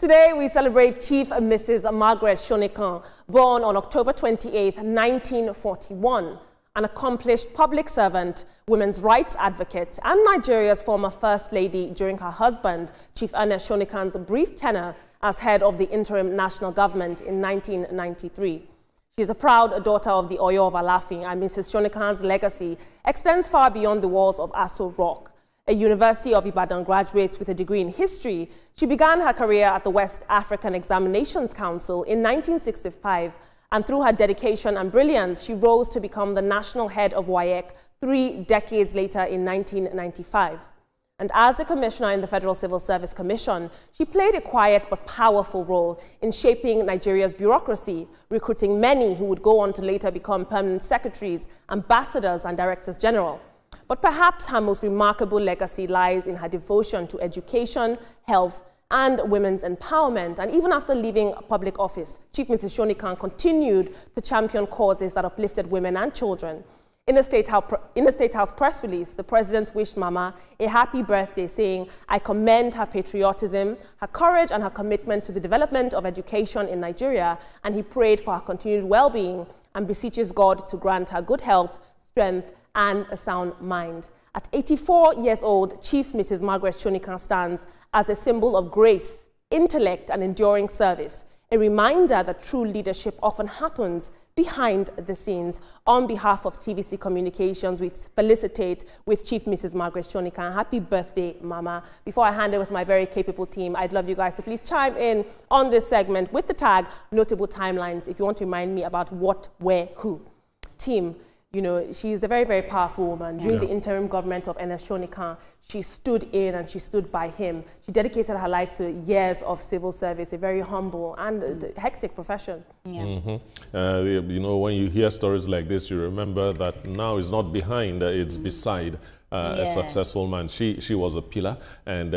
Today, we celebrate Chief Mrs. Margaret Shonekan, born on October 28, 1941, an accomplished public servant, women's rights advocate, and Nigeria's former First Lady during her husband, Chief Ernest Shonekan's brief tenure as head of the interim national government in 1993. She is a proud daughter of the Oyo of Alafin, and Mrs. Shonekan's legacy extends far beyond the walls of Aso Rock. A University of Ibadan graduate with a degree in history, she began her career at the West African Examinations Council in 1965, and through her dedication and brilliance, she rose to become the national head of WAEC 3 decades later in 1995. And as a commissioner in the Federal Civil Service Commission, she played a quiet but powerful role in shaping Nigeria's bureaucracy, recruiting many who would go on to later become permanent secretaries, ambassadors, and directors general. But perhaps her most remarkable legacy lies in her devotion to education, health, and women's empowerment. And even after leaving public office, Chief Mrs. Shonekan continued to champion causes that uplifted women and children. In a State House press release, the president wished Mama a happy birthday, saying, "I commend her patriotism, her courage, and her commitment to the development of education in Nigeria," and he prayed for her continued well-being and beseeches God to grant her good health, strength, and a sound mind. At 84 years old, Chief Mrs. Margaret Shonekan stands as a symbol of grace, intellect, and enduring service, a reminder that true leadership often happens behind the scenes. On behalf of TVC Communications, we felicitate with Chief Mrs. Margaret Shonekan. Happy birthday, Mama. Before I hand over to my very capable team, I'd love you guys to please chime in on this segment with the tag Notable Timelines if you want to remind me about what, where, who. Team, you know, she's a very, very powerful woman. During the interim government of Ernest Shonekan, she stood in and she stood by him. She dedicated her life to years of civil service, a very humble and hectic profession. You know, when you hear stories like this, you remember that now is not behind, it's beside a successful man. She was a pillar, and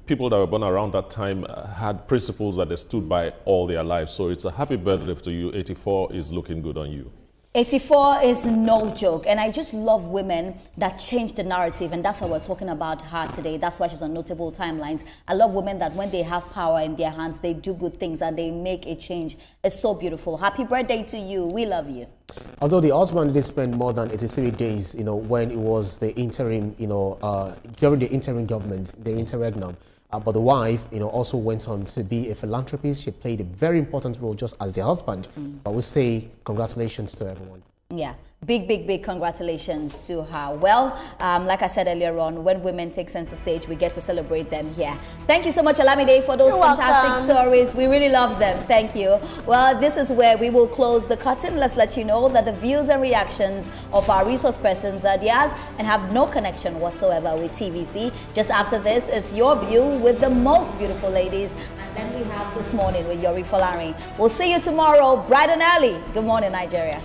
people that were born around that time had principles that they stood by all their lives. So it's a happy birthday to you. 84 is looking good on you. 84 is no joke, and I just love women that change the narrative, and that's why we're talking about her today. That's why she's on Notable Timelines. I love women that when they have power in their hands, they do good things and they make a change. It's so beautiful. Happy birthday to you. We love you. Although the husband did spend more than 83 days, you know, when it was the interim, you know, during the interim government, the interregnum. But the wife, you know, also went on to be a philanthropist. She played a very important role just as the husband. But we say congratulations to everyone. Yeah, big congratulations to her. Well, like I said earlier on, when women take center stage, we get to celebrate them here. Thank you so much, Olamide, for those fantastic stories. We really love them. Thank you. Well, this is where we will close the curtain. Let's let you know that the views and reactions of our resource persons are theirs and have no connection whatsoever with TVC. Just after this is Your View with the most beautiful ladies. And then we have This Morning with Yori Folari. We'll see you tomorrow, bright and early. Good morning, Nigeria.